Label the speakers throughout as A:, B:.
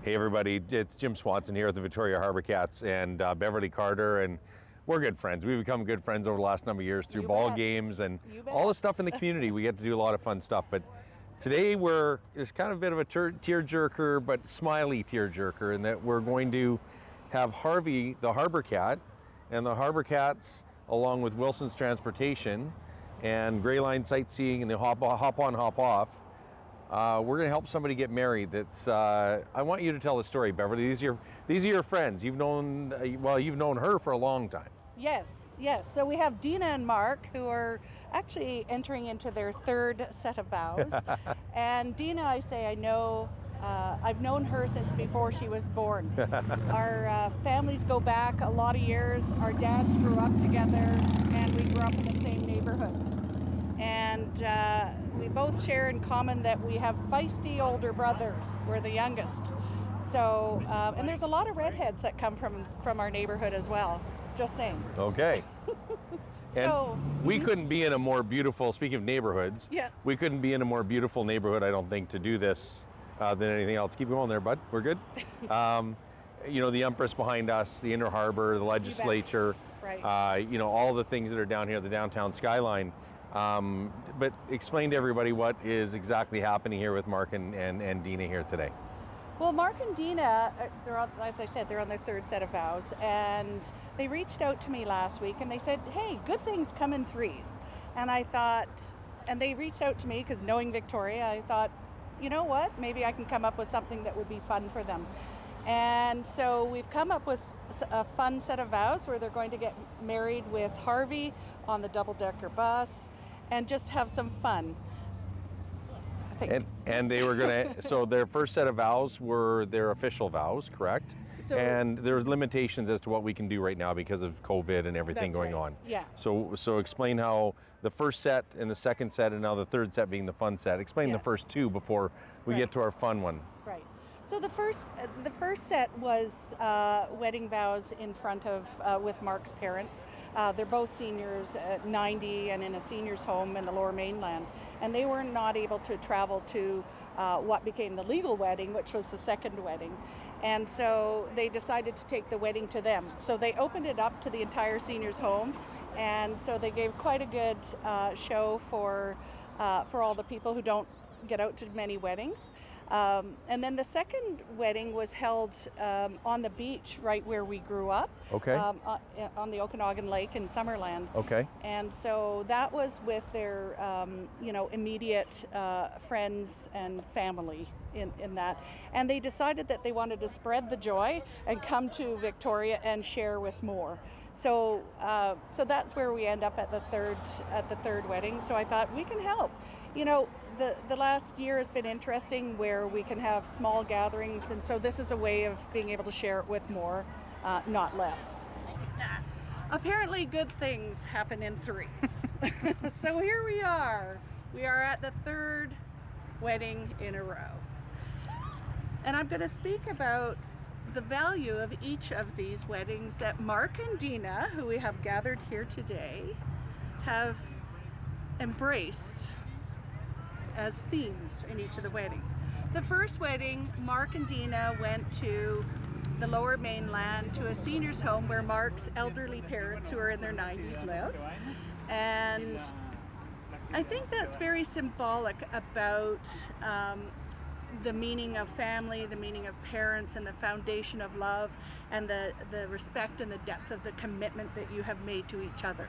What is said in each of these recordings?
A: Hey everybody, it's Jim Swanson here at the Victoria Harbour Cats and Beverly Carter, and we're good friends. We've become good friends over the last number of years through ball games and all the stuff in the community. We get to do a lot of fun stuff, but today it's kind of a bit of a tear-jerker, but smiley tear-jerker, in that we're going to have Harvey, the Harbour Cat, and the Harbour Cats, along with Wilson's Transportation and Grayline Sightseeing and the hop on, hop off. We're going to help somebody get married. I want you to tell the story, Beverly. These are your friends. You've known her for a long time.
B: Yes. So we have Dena and Mark, who are actually entering into their third set of vows. And Dena, I know, I've known her since before she was born. Our families go back a lot of years. Our dads grew up together, and we grew up in the same neighborhood. And we both share in common that we have feisty older brothers. We're the youngest. So, and there's a lot of redheads that come from our neighborhood as well. Just saying.
A: Okay.
B: So,
A: and we couldn't be in a more beautiful, speaking of neighborhoods, we couldn't be in a more beautiful neighborhood, I don't think, to do this than anything else. Keep going there, bud. We're good. You know, the Empress behind us, the Inner Harbor, the legislature,
B: right.
A: All the things that are down here, the downtown skyline. But explain to everybody what is exactly happening here with Mark and Dena here today.
B: Well, Mark and Dena, as I said, they're on their third set of vows, and they reached out to me last week and they said, hey, good things come in threes. And I thought, and they reached out to me because knowing Victoria, I thought, you know what, maybe I can come up with something that would be fun for them. And so we've come up with a fun set of vows where they're going to get married with Harvey on the double-decker bus and just have some fun.
A: And they were going to, so their first set of vows were their official vows, correct? So, and there's limitations as to what we can do right now because of COVID and everything going on.
B: Yeah.
A: So explain how the first set and the second set and now the third set being the fun set. Explain the first two before we get to our fun one.
B: Right. So the first set was wedding vows in front of with Mark's parents. They're both seniors at 90 and in a seniors home in the Lower Mainland, and they were not able to travel to what became the legal wedding, which was the second wedding. And so they decided to take the wedding to them. So they opened it up to the entire seniors home, and so they gave quite a good show for all the people who don't get out to many weddings. And then the second wedding was held on the beach right where we grew up.
A: Okay.
B: On the Okanagan Lake in Summerland.
A: Okay.
B: And so that was with their immediate friends and family in that. And they decided that they wanted to spread the joy and come to Victoria and share with more. So that's where we end up at the third wedding. So I thought we can help. You know, the last year has been interesting where we can have small gatherings, and so this is a way of being able to share it with more, not less. Apparently good things happen in threes. So here we are. We are at the third wedding in a row. And I'm going to speak about the value of each of these weddings that Mark and Dena, who we have gathered here today, have embraced as themes in each of the weddings. The first wedding, Mark and Dena went to the Lower Mainland to a seniors home where Mark's elderly parents, who are in their 90s, live. And I think that's very symbolic about the meaning of family, the meaning of parents, and the foundation of love, and the respect and the depth of the commitment that you have made to each other.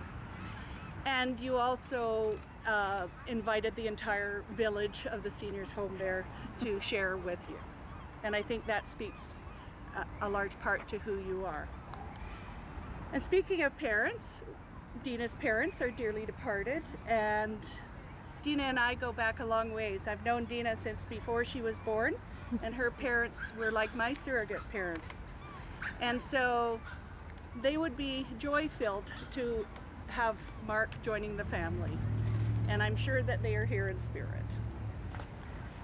B: And you also invited the entire village of the seniors home there to share with you. And I think that speaks a large part to who you are. And speaking of parents, Dena's parents are dearly departed, and Dena and I go back a long ways. I've known Dena since before she was born, and her parents were like my surrogate parents. And so they would be joy-filled to have Mark joining the family. And I'm sure that they are here in spirit.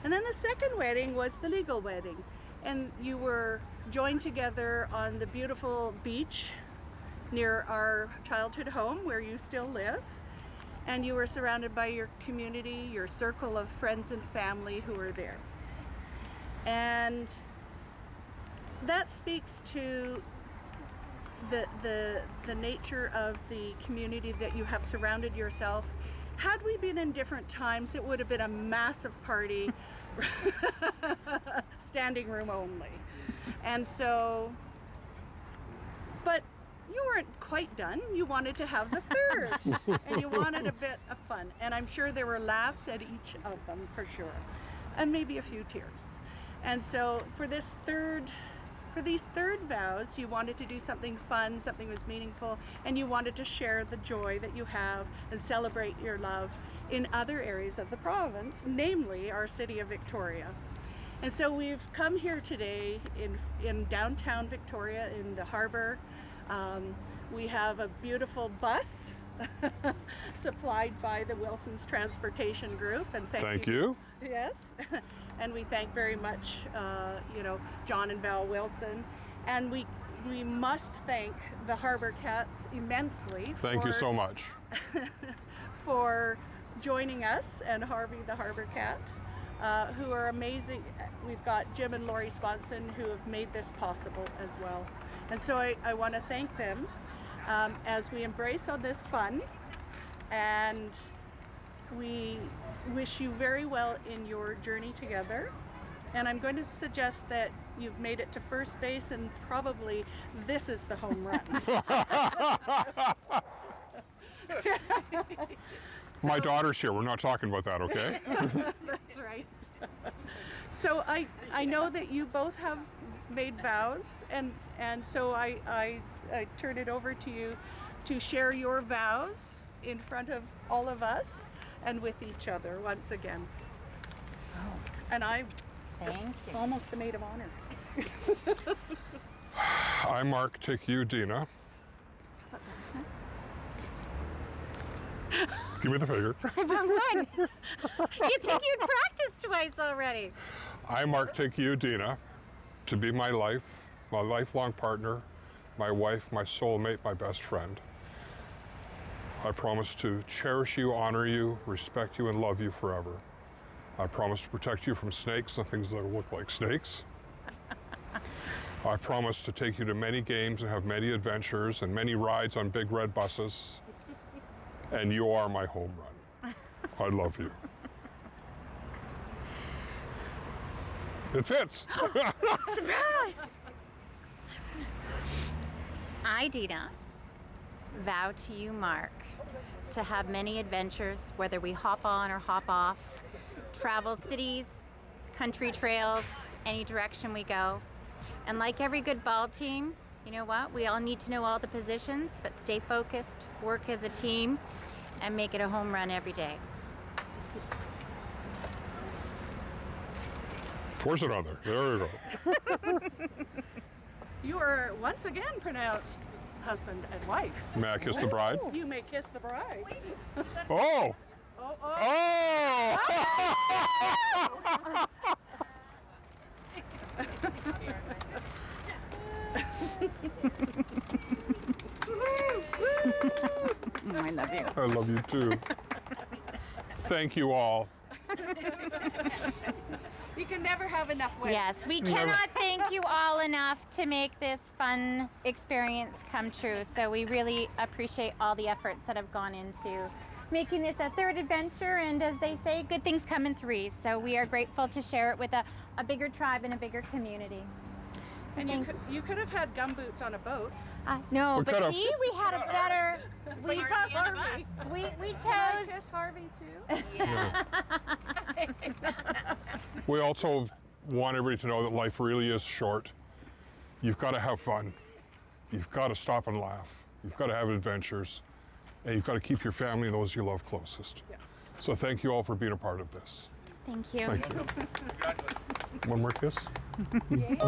B: And then the second wedding was the legal wedding. And you were joined together on the beautiful beach near our childhood home where you still live. And you were surrounded by your community, your circle of friends and family who were there. And that speaks to the nature of the community that you have surrounded yourself. Had we been in different times, it would have been a massive party, standing room only. And so, but you weren't quite done. You wanted to have the third, and you wanted a bit of fun. And I'm sure there were laughs at each of them for sure, and maybe a few tears. And so for these third vows, you wanted to do something fun, something was meaningful, and you wanted to share the joy that you have and celebrate your love in other areas of the province, namely our city of Victoria. And so we've come here today in downtown Victoria, in the harbor. We have a beautiful bus supplied by the Wilson's Transportation Group, and thank you. Yes, and we thank very much, John and Val Wilson, and we must thank the Harbor Cats immensely.
C: Thank you so much
B: for joining us, and Harvey the Harbor Cat, who are amazing. We've got Jim and Lori Swanson who have made this possible as well, and so I want to thank them as we embrace all this fun, and we wish you very well in your journey together. And I'm going to suggest that you've made it to first base, and probably this is the home run.
C: My daughter's here. We're not talking about that, okay?
B: That's right. So I know that you both have made vows, and so I turn it over to you to share your vows in front of all of us and with each other once again.
D: Oh.
B: And I
D: Thank you.
B: almost the maid of honor.
C: I, Mark, take you, Dena. Give me the finger.
D: Wrong one. You think you'd practiced twice already.
C: I, Mark, take you, Dena, to be my life, my lifelong partner, my wife, my soulmate, my best friend. I promise to cherish you, honor you, respect you, and love you forever. I promise to protect you from snakes and things that look like snakes. I promise to take you to many games and have many adventures and many rides on big red buses. And you are my home run. I love you. It fits.
D: Surprise! I, Dena, vow to you, Mark, to have many adventures, whether we hop on or hop off, travel cities, country trails, any direction we go. And like every good ball team, you know what? We all need to know all the positions, but stay focused, work as a team, and make it a home run every day.
C: Force it on there. There you go.
B: You are once again pronounced husband and wife.
C: May I kiss the bride?
B: You may kiss the bride.
C: Oh!
B: Oh,
C: Oh!
D: I love you.
C: I love you too. Thank you all.
B: You can never have enough weight.
D: Yes, we cannot thank you all enough to make this fun experience come true. So we really appreciate all the efforts that have gone into making this a third adventure. And as they say, good things come in threes. So we are grateful to share it with a bigger tribe and a bigger community.
B: And you could have had gumboots on a boat.
D: No,
C: We
D: but
C: could've.
D: see, we had a better. We
B: got Harvey.
D: We
B: Can I
D: chose.
B: kiss Harvey too?
C: We also want everybody to know that life really is short. You've got to have fun. You've got to stop and laugh. You've got to have adventures. And you've got to keep your family and those you love closest.
B: Yeah.
C: So thank you all for being a part of this.
D: Thank you.
C: Thank you. One more kiss?
B: Yay.